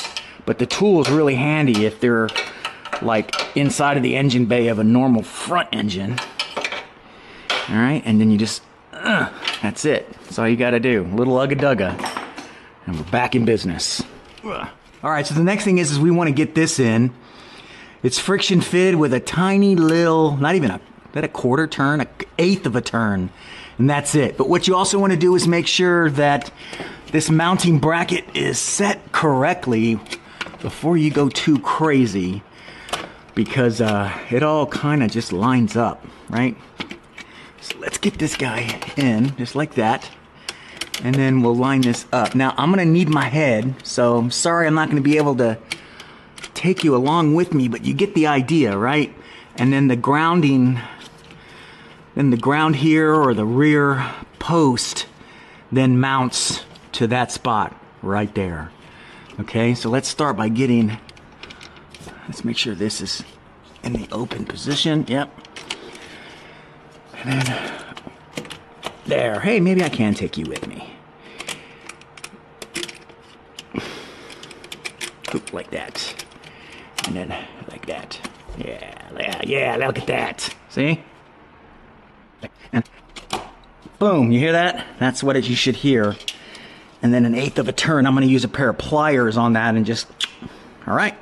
H: But the tool is really handy if they're like inside of the engine bay of a normal front engine. All right, and then you just, that's it. That's all you gotta do. A little ugga-dugga. And we're back in business. All right, so the next thing is we want to get this in. It's friction fitted with a tiny little, not even a quarter turn, an eighth of a turn, and that's it. But what you also want to do is make sure that this mounting bracket is set correctly before you go too crazy, because it all kind of just lines up, right? So let's get this guy in, just like that. And then we'll line this up. Now, I'm gonna need my head, so I'm sorry I'm not gonna be able to take you along with me, but you get the idea, right? And then the grounding, then the ground here, or the rear post, then mounts to that spot right there. Okay, so let's start by getting, let's make sure this is in the open position. Yep. And then, there. Hey, maybe I can take you with me. Oop, like that. And then like that. Yeah, look at that. See? And boom, you hear that? That's what you should hear. And then 1/8 of a turn, I'm gonna use a pair of pliers on that and just, all right.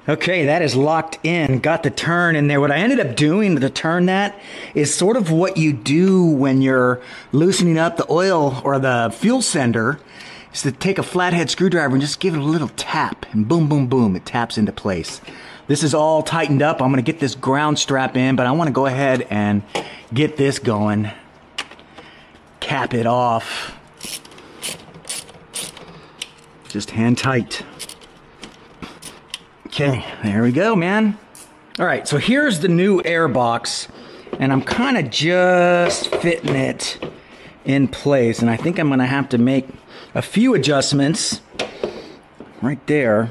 H: Okay, that is locked in, got the turn in there. What I ended up doing to turn that is sort of what you do when you're loosening up the oil or the fuel sender, is to take a flathead screwdriver and just give it a little tap, and boom, boom, boom, it taps into place. This is all tightened up. I'm gonna get this ground strap in, but I wanna go ahead and get this going. Cap it off. Just hand tight. Okay, there we go, man. All right, so here's the new Airbox, and I'm kind of just fitting it in place, and I think I'm gonna have to make a few adjustments right there.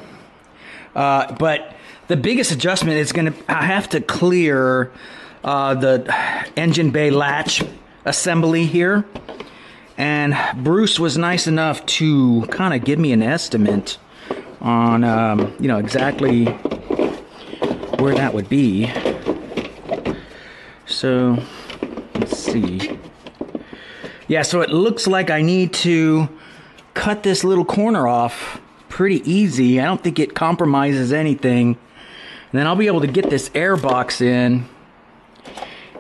H: But the biggest adjustment is I have to clear the engine bay latch assembly here. And Bruce was nice enough to kind of give me an estimate on, you know, exactly where that would be. So, let's see. Yeah, so it looks like I need to cut this little corner off pretty easy. I don't think it compromises anything. And then I'll be able to get this Airbox in.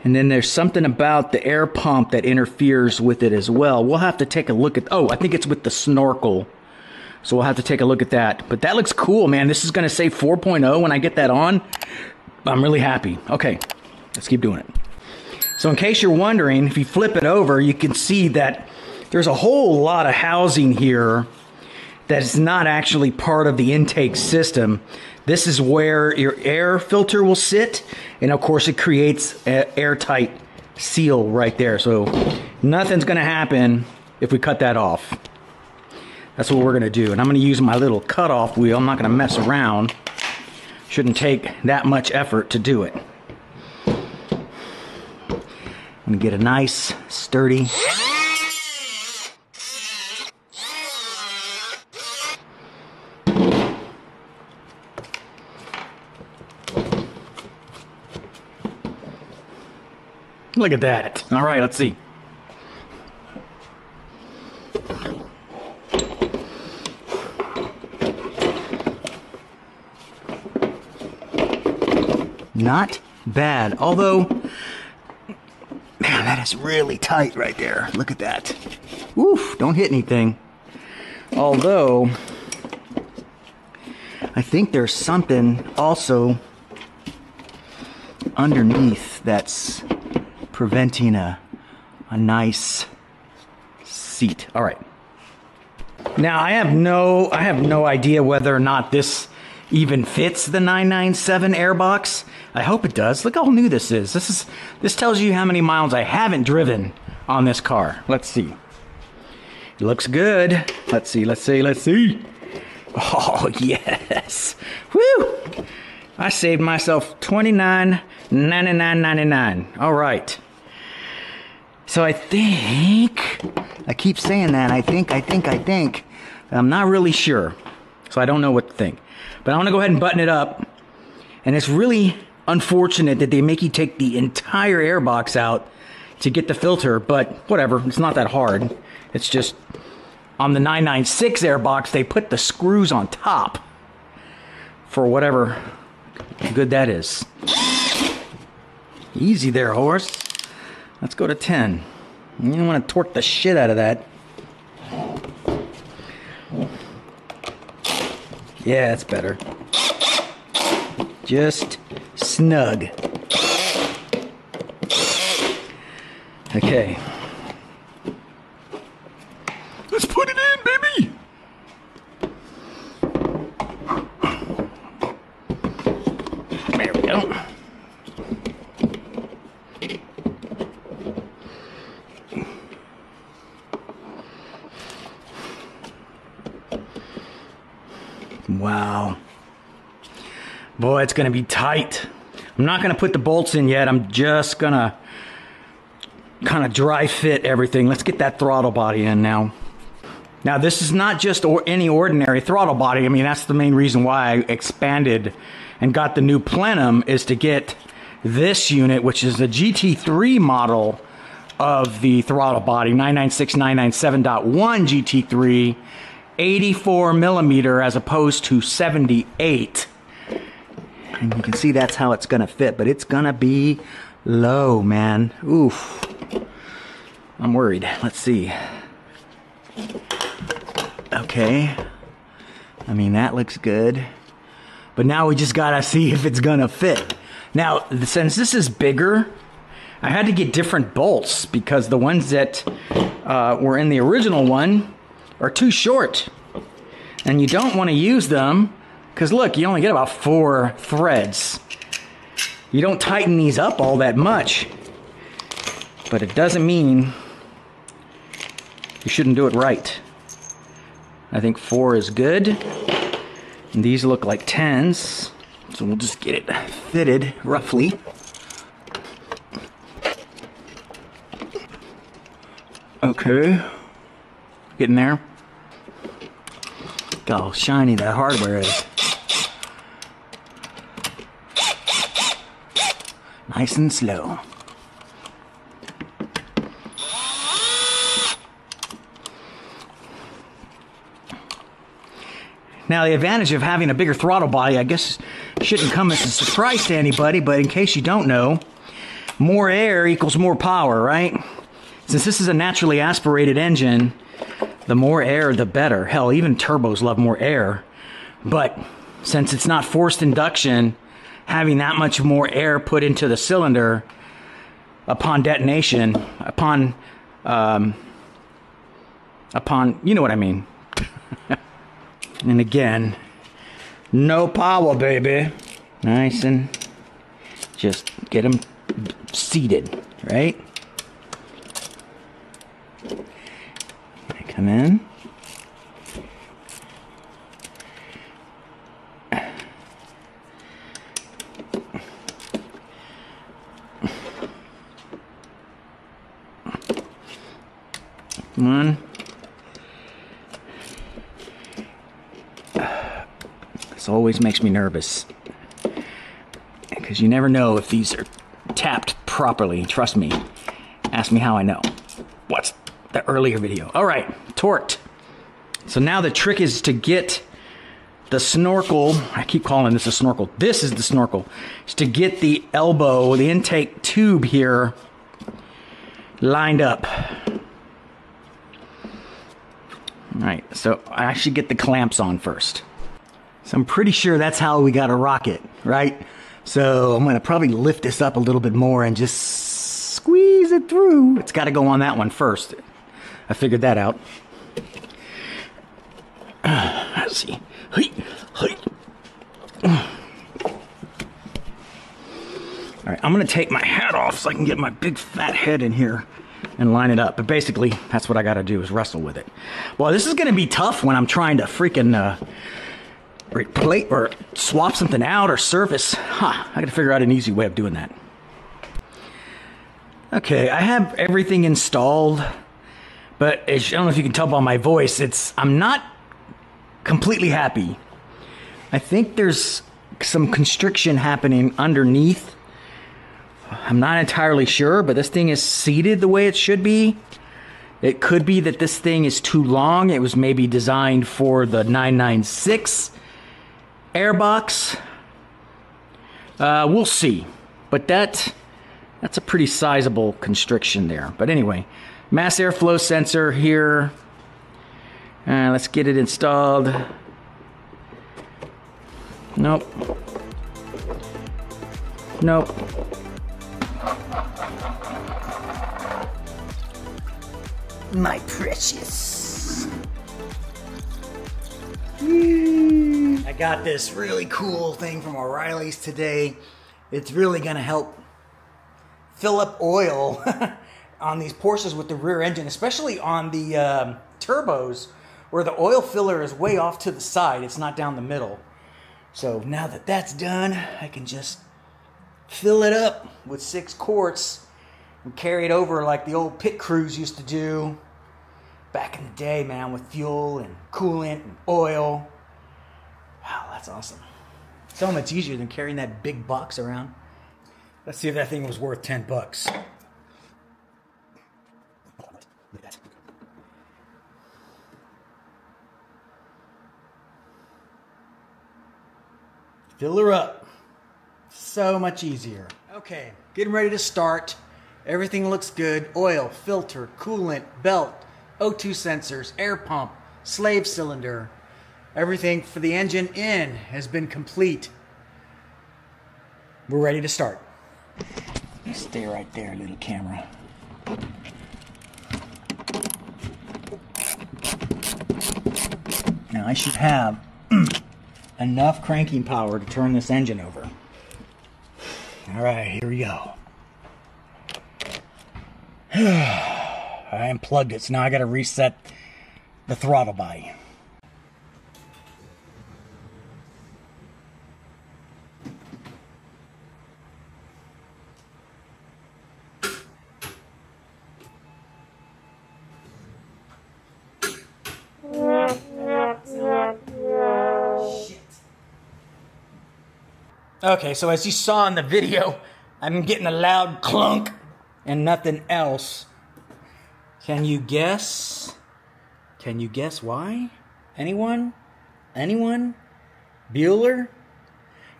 H: And then there's something about the air pump that interferes with it as well. We'll have to take a look at, oh, I think it's with the snorkel. So we'll have to take a look at that. But that looks cool, man. This is going to say 4.0 when I get that on. I'm really happy. Okay, let's keep doing it. So in case you're wondering, if you flip it over, you can see that there's a whole lot of housing here that is not actually part of the intake system. This is where your air filter will sit, and of course it creates an airtight seal right there. So nothing's gonna happen if we cut that off. That's what we're gonna do. And I'm gonna use my little cutoff wheel. I'm not gonna mess around. Shouldn't take that much effort to do it. I'm gonna get a nice, sturdy look at that. All right, let's see. Not bad. Although, man, that is really tight right there. Look at that. Oof, don't hit anything. Although, I think there's something also underneath that's preventing a nice seat. All right. Now I have no idea whether or not this even fits the 997 Airbox. I hope it does. Look how new this is. This tells you how many miles I haven't driven on this car. Let's see. It looks good. Let's see. Oh yes. Woo! I saved myself $29.99.99. All right. So I think, I keep saying that, I think. I'm not really sure. So I don't know what to think. But I want to go ahead and button it up. And it's really unfortunate that they make you take the entire Airbox out to get the filter, but whatever, it's not that hard. It's just, on the 996 Airbox, they put the screws on top for whatever good that is. Easy there, horse. Let's go to 10. You don't want to torque the shit out of that. Yeah, that's better. Just snug. Okay. Let's put it in, baby! There we go.
A: boy, it's gonna be tight. I'm not gonna put the bolts in yet. I'm just gonna kind of dry fit everything. Let's get that throttle body in now. Now this is not just any ordinary throttle body. I mean, that's the main reason why I expanded and got the new plenum, is to get this unit, which is the GT3 model of the throttle body, 996/997.1 GT3, 84 millimeter as opposed to 78. And you can see that's how it's gonna fit, but it's gonna be low, man. Oof. I'm worried. Let's see. Okay. I mean, that looks good. But now we just gotta see if it's gonna fit. Now, since this is bigger, I had to get different bolts because the ones that were in the original one are too short. And you don't want to use them because look, you only get about 4 threads. You don't tighten these up all that much. But it doesn't mean you shouldn't do it right. I think 4 is good. And these look like 10s. So we'll just get it fitted roughly. Okay. Getting there. Look how shiny that hardware is. Nice and slow. Now, the advantage of having a bigger throttle body, I guess, shouldn't come as a surprise to anybody, but in case you don't know, more air equals more power, right? Since this is a naturally aspirated engine, the more air, the better. Hell, even turbos love more air. But since it's not forced induction, having that much more air put into the cylinder upon detonation, upon you know what I mean. And again, no power, baby. Nice and just get them seated, right? Come in. Come on. This always makes me nervous because you never know if these are tapped properly. Trust me. Ask me how I know. What's the earlier video? All right, torqued. So now the trick is to get the snorkel. I keep calling this a snorkel. This is the snorkel. Is to get the elbow, the intake tube here lined up. All right, so I should get the clamps on first. So I'm pretty sure that's how we got to rock it, right? So I'm gonna probably lift this up a little bit more and just squeeze it through. It's got to go on that one first. I figured that out. Let's see. All right, I'm gonna take my hat off so I can get my big fat head in here and line it up. But basically, that's what I gotta do, is wrestle with it. Well, this is gonna be tough when I'm trying to freaking replace or swap something out or service. I gotta figure out an easy way of doing that. Okay, I have everything installed, but I don't know if you can tell by my voice, I'm not completely happy. I think there's some constriction happening underneath. I'm not entirely sure, but this thing is seated the way it should be. It could be that this thing is too long. It was maybe designed for the 996 airbox. We'll see. But that's a pretty sizable constriction there. But anyway, mass airflow sensor here. Let's get it installed. Nope. Nope. My precious. I got this really cool thing from O'Reilly's today. It's really gonna help fill up oil on these Porsches with the rear engine, especially on the turbos where the oil filler is way off to the side. It's not down the middle.
H: So now that that's done, I can just fill it up with 6 quarts and carry it over like the old pit crews used to do back in the day, man, with fuel and coolant and oil. Wow, that's awesome. So much easier than carrying that big box around. Let's see if that thing was worth 10 bucks. Look at that. Fill her up. So much easier. Okay, getting ready to start. Everything looks good. Oil, filter, coolant, belt, O2 sensors, air pump, slave cylinder. Everything for the engine in has been complete. We're ready to start. Stay right there, little camera. Now I should have enough cranking power to turn this engine over. All right, here we go. I unplugged it, so now I got to reset the throttle body. Okay, so as you saw in the video, I'm getting a loud clunk and nothing else. Can you guess? Can you guess why? Anyone? Anyone? Bueller?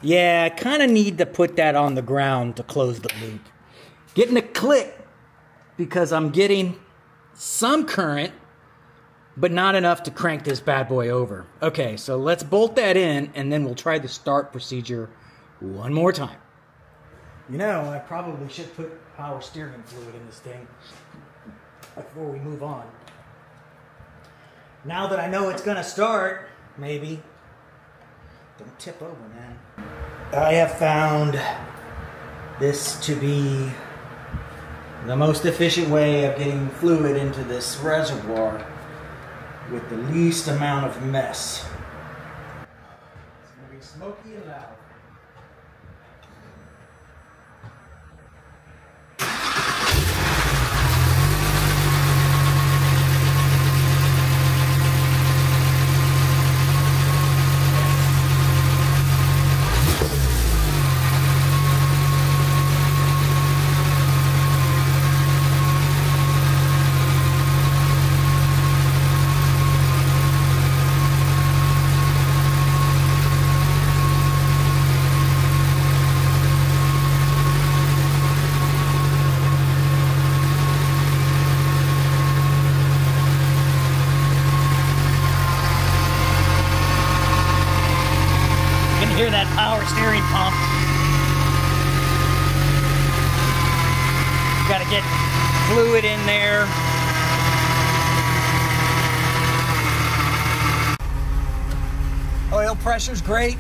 H: Yeah, I kind of need to put that on the ground to close the loop. Getting a click because I'm getting some current, but not enough to crank this bad boy over. Okay, so let's bolt that in and then we'll try the start procedure one more time. You know, I probably should put power steering fluid in this thing before we move on. Now that I know it's gonna start, maybe. Don't tip over, man. I have found this to be the most efficient way of getting fluid into this reservoir with the least amount of mess. It's gonna be smoky and loud. Hear that power steering pump. Got to get fluid in there. Oil pressure's great.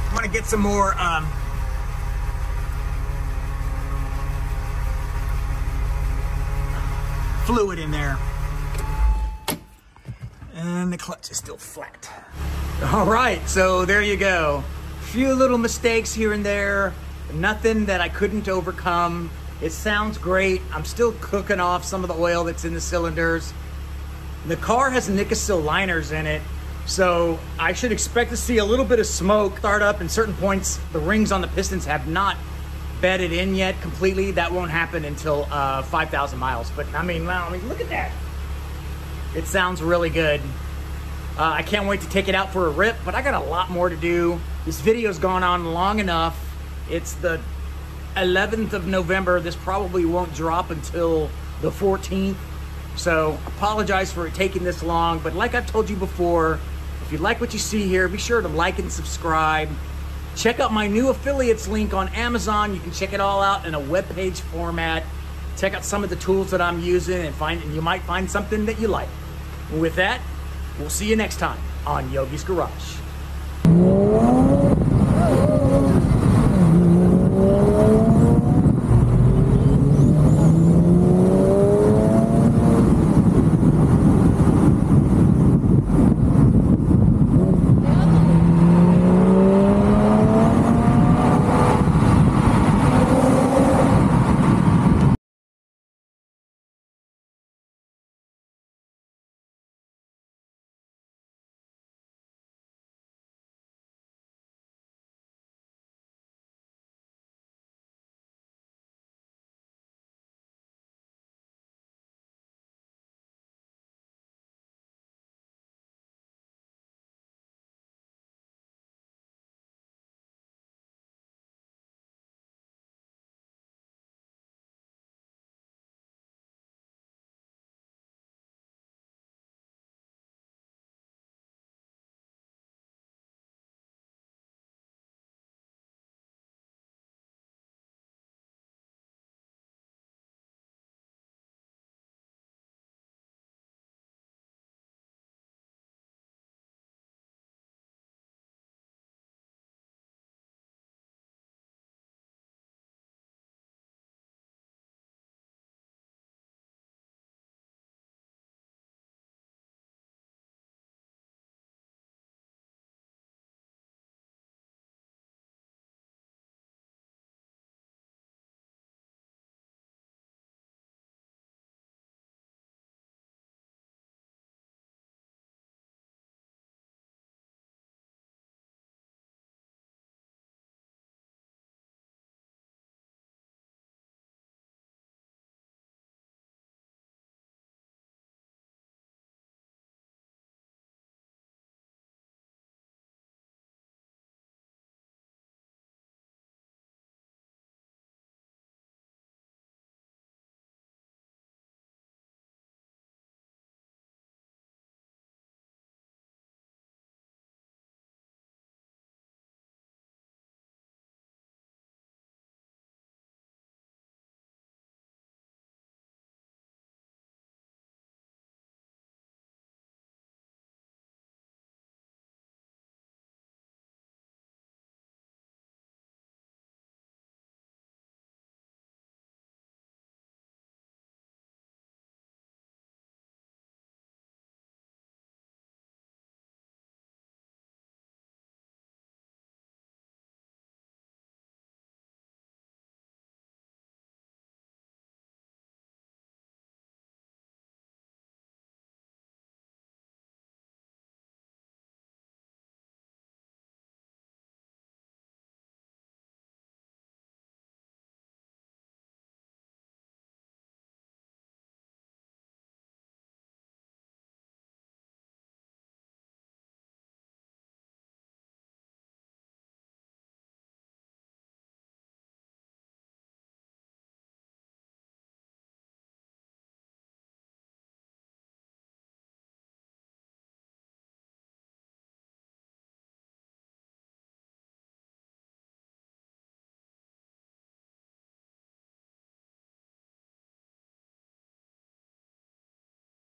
H: I'm gonna get some more fluid in there. And the clutch is still flat. All right, so there you go. Few little mistakes here and there, nothing that I couldn't overcome. It sounds great. I'm still cooking off some of the oil that's in the cylinders. The car has Nicosil liners in it, so I should expect to see a little bit of smoke start up in certain points. The rings on the pistons have not bedded in yet completely. That won't happen until 5,000 miles. But I mean, look at that. It sounds really good. I can't wait to take it out for a rip, but I got a lot more to do. This video's gone on long enough. It's the 11th of November. This probably won't drop until the 14th. So apologize for it taking this long, but like I've told you before, if you like what you see here, be sure to like and subscribe. Check out my new affiliates link on Amazon. You can check it all out in a web page format. Check out some of the tools that I'm using and you might find something that you like. And with that, we'll see you next time on Yogi's Garage.